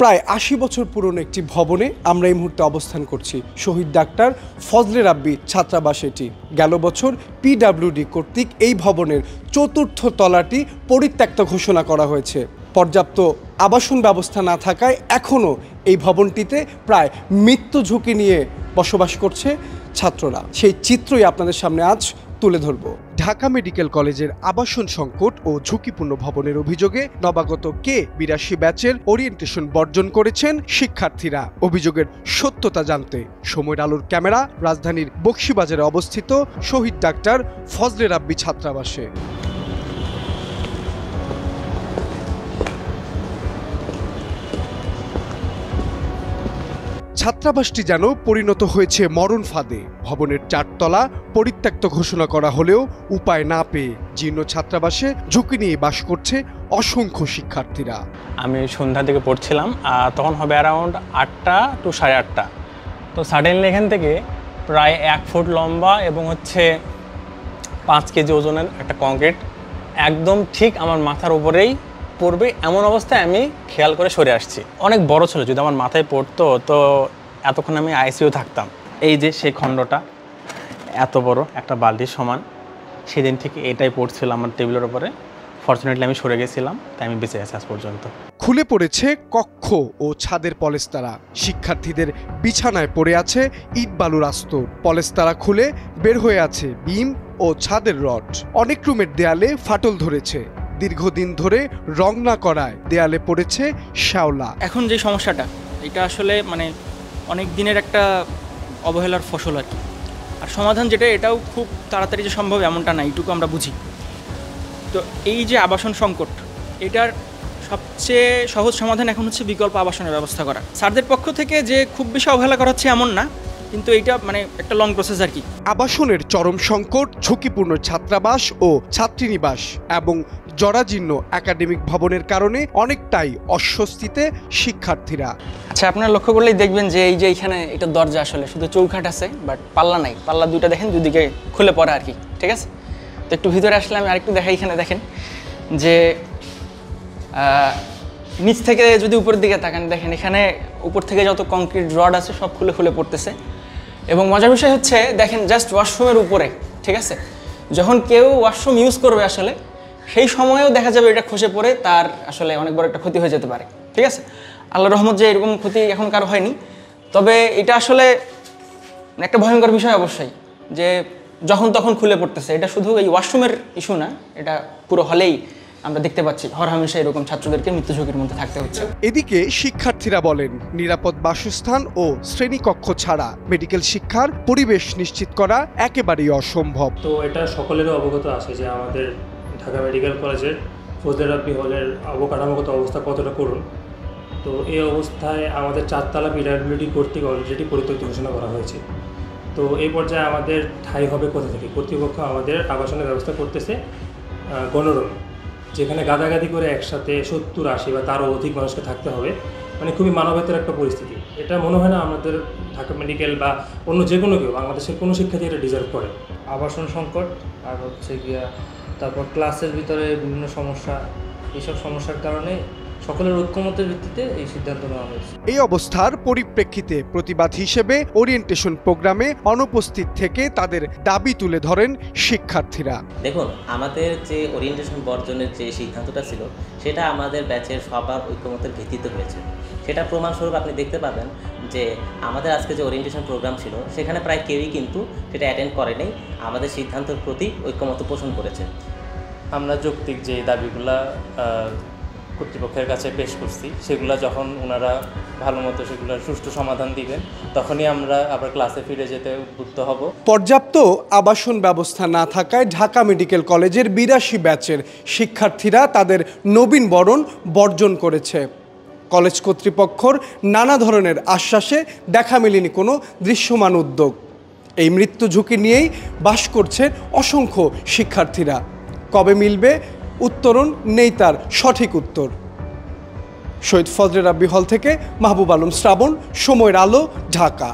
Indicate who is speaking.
Speaker 1: প্রায় ৮০ বছর পুরনো একটি ভবনে আমরা এই মুহূর্তে অবস্থান করছি। শহীদ ডাক্তার ফজলে রাব্বি ছাত্রাবাস এটি। গেল বছর পিডব্লিউডি কর্তৃক এই ভবনের চতুর্থ তলাটি পরিত্যক্ত ঘোষণা করা হয়েছে। পর্যাপ্ত আবাসন ব্যবস্থা না থাকায় এখনও এই ভবনটিতে প্রায় মৃত্যু ঝুঁকি নিয়ে বসবাস করছে ছাত্ররা। সেই চিত্রই আপনাদের সামনে আজ তুলে ধরব। ঢাকা মেডিকেল কলেজের আবাসন সংকট ও ঝুঁকিপূর্ণ ভবনের অভিযোগে নবাগত K-82 ব্যাচের ওরিয়েন্টেশন বর্জন করেছেন শিক্ষার্থীরা। অভিযোগের সত্যতা জানতে সময়ের আলোর ক্যামেরা রাজধানীর বকশীবাজারে অবস্থিত শহীদ ডাক্তার ফজলে রাব্বি ছাত্রাবাসে। ছাত্রাবাসটি যেন পরিণত হয়েছে মরণ ফাঁদে। ভবনের 4 তলা পরিত্যক্ত ঘোষণা করা হলেও উপায় না পেয়ে জীর্ণ ছাত্রাবাসে ঝুঁকি নিয়ে বাস করছে অসংখ্য শিক্ষার্থীরা।
Speaker 2: আমি সন্ধ্যার দিকে পড়ছিলাম, তখন হবে অ্যারাউন্ড 8টা to 8:30। তো সাডেনলি এখান থেকে প্রায় 1 ফুট লম্বা এবং 5 কেজি ওজনের একটা কংক্রিট একদম ঠিক আমার মাথার উপরেই পড়বে এমন অবস্থায় আমি খেয়াল করে সরে আসছি। অনেক বড় ছিল, যদি আমার মাথায় পড়তো তো এতক্ষণ আমি আইসিইউ থাকতাম। এই যে সেই খণ্ডটা এত বড় একটা বালতির সমান, সেদিন থেকে এটাই পড়ছিল আমার টেবিলের উপরে। ফরচুনেটলি আমি সরে গেছিলাম, তাই আমি বেঁচে আছি আজ পর্যন্ত।
Speaker 1: খুলে পড়েছে কক্ষ ও ছাদের পলেস্তারা। শিক্ষার্থীদের বিছানায় পড়ে আছে ইট বালুর আস্তর। পলেস্তারা খুলে বের হয়ে আছে বিম ও ছাদের রড। অনেক রুমের দেয়ালে ফাটল ধরেছে। দীর্ঘদিন ধরে রং না করায় দেয়ালে পড়েছে শ্যাওলা।
Speaker 3: এখন যে সমস্যাটা, এটা আসলে অনেক দিনের একটা অবহেলার ফসল আর কি। আর সমাধান যেটা, এটাও খুব তাড়াতাড়ি যে সম্ভব এমনটা না, এইটুকু আমরা বুঝি। তো এই যে আবাসন সংকট, এটার সবচেয়ে সহজ সমাধান এখন হচ্ছে বিকল্প আবাসনের ব্যবস্থা করা। স্যারদের পক্ষ থেকে যে খুব বেশি অবহেলা করা হচ্ছে এমন না, কিন্তু এইটা একটা লং প্রসেস আর কি।
Speaker 1: আবাসনের চরম সংকট, ঝুঁকিপূর্ণ ছাত্রাবাস ও ছাত্রীনিবাস এবং জরাজীর্ণ একাডেমিক ভবনের কারণে অনেকটাই অস্বস্তিতে শিক্ষার্থীরা।
Speaker 3: আচ্ছা, আপনারা লক্ষ্য করলেই দেখবেন যে এই যে এইখানে এটা দরজা আসলে শুধু চৌকাঠ আছে, বাট পাল্লা নাই। পাল্লা দুইটা দেখেন, দুদিকে খুলে পড়ে আর কি, ঠিক আছে? তো একটু ভিতরে আসলে আমি আরেকটু দেখাই। এখানে দেখেন যে নিচ থেকে যদি উপরের দিকে তাকান, দেখেন এখানে উপর থেকে যত কংক্রিট রড আছে সব খুলে খুলে পড়তেছে। এবং মজার বিষয় হচ্ছে, দেখেন জাস্ট ওয়াশরুমের উপরে, ঠিক আছে, যখন কেউ ওয়াশরুম ইউজ করবে আসলে সেই সময়েও দেখা যাবে এটা খসে পড়ে তার আসলে অনেক বড় একটা ক্ষতি হয়ে যেতে পারে, ঠিক আছে? আল্লাহর রহমত যে এরকম ক্ষতি এখন কারো হয়নি। তবে এটা আসলে একটা ভয়ঙ্কর বিষয় অবশ্যই, যে যখন তখন খুলে পড়তেছে। এটা শুধু এই ওয়াশরুমের ইস্যু না, এটা পুরো হলেই আমরা দেখতে পাচ্ছি হরহামেশা এরকম ছাত্রদেরকে মৃত্যু ঝুঁকির মধ্যে থাকতে হচ্ছে।
Speaker 1: এদিকে শিক্ষার্থীরা বলেন, নিরাপদ বাসস্থান ও শ্রেণীকক্ষ ছাড়া মেডিকেল শিক্ষার পরিবেশ নিশ্চিত করা একেবারেই অসম্ভব।
Speaker 4: তো এটা সকলেরও অবগত আছে যে আমাদের ঢাকা মেডিকেল কলেজের ফজলে রাব্বি হলের অবকাঠামোগত অবস্থা কতটা করুন। তো এই অবস্থায় আমাদের 4 তলা পিডব্লিউডি কর্তৃক অলরেডি পরিত্যক্ত ঘোষণা করা হয়েছে। তো এই পর্যায়ে আমাদের ঠাঁই হবে কোথা থেকে? কর্তৃপক্ষ আমাদের আবাসনের ব্যবস্থা করতেছে গণরুম, যেখানে গাদাগাদি করে একসাথে 70-80 বা তারও অধিক মানুষকে থাকতে হবে। খুবই মানবেতর একটা পরিস্থিতি। এটা মনে হয় না আমাদের ঢাকা মেডিকেল বা অন্য যে কোনো কেউ, বাংলাদেশের কোনো শিক্ষার্থী এটা ডিজার্ভ করে।
Speaker 5: আবাসন সংকট আর তারপর ক্লাসের ভিতরে বিভিন্ন সমস্যা, এইসব সমস্যার কারণে সকলের ঐক্যমতের ভিত্তিতে এই সিদ্ধান্ত নেওয়া হয়েছে।
Speaker 1: এই অবস্থার পরিপ্রেক্ষিতে প্রতিবাদ হিসেবে ওরিয়েন্টেশন প্রোগ্রামে অনুপস্থিত থেকে তাদের দাবি তুলে ধরেন শিক্ষার্থীরা।
Speaker 6: দেখুন, আমাদের যে ওরিয়েন্টেশন বর্জনের যে সিদ্ধান্তটা ছিল, সেটা আমাদের ব্যাচের সবার ঐক্যমতের ভিত্তিতে হয়েছে। সেটা প্রমাণস্বরূপ আপনি দেখতে পাবেন যে আমাদের আজকে যে ওরিয়েন্টেশন প্রোগ্রাম ছিল, সেখানে প্রায় কেউই কিন্তু সেটা অ্যাটেন্ড করেনি, আমাদের সিদ্ধান্তের প্রতি ঐক্যমত পোষণ করেছে।
Speaker 5: আমরা যৌক্তিক যে দাবিগুলা কর্তৃপক্ষের কাছে পেশ করছি, সেগুলো যখন ওনারা ভালো মতো সেগুলোর সুষ্ঠু সমাধান দিবেন, তখনই আমরা আবার ক্লাসে ফিরে যেতে উদ্বুদ্ধ হব।
Speaker 1: পর্যাপ্ত আবাসন ব্যবস্থা না থাকায় ঢাকা মেডিকেল কলেজের 82 ব্যাচের শিক্ষার্থীরা তাদের নবীনবরণ বর্জন করেছে। কলেজ কর্তৃপক্ষর নানা ধরনের আশ্বাসে দেখা মেলেনি কোনো দৃশ্যমান উদ্যোগ। এই মৃত্যু ঝুঁকি নিয়েই বাস করছে অসংখ্য শিক্ষার্থীরা। কবে মিলবে উত্তরণ নেই তার সঠিক উত্তর। শহীদ ফজলে রাব্বি হল থেকে মাহবুব আলম শ্রাবণ, সময়ের আলো, ঢাকা।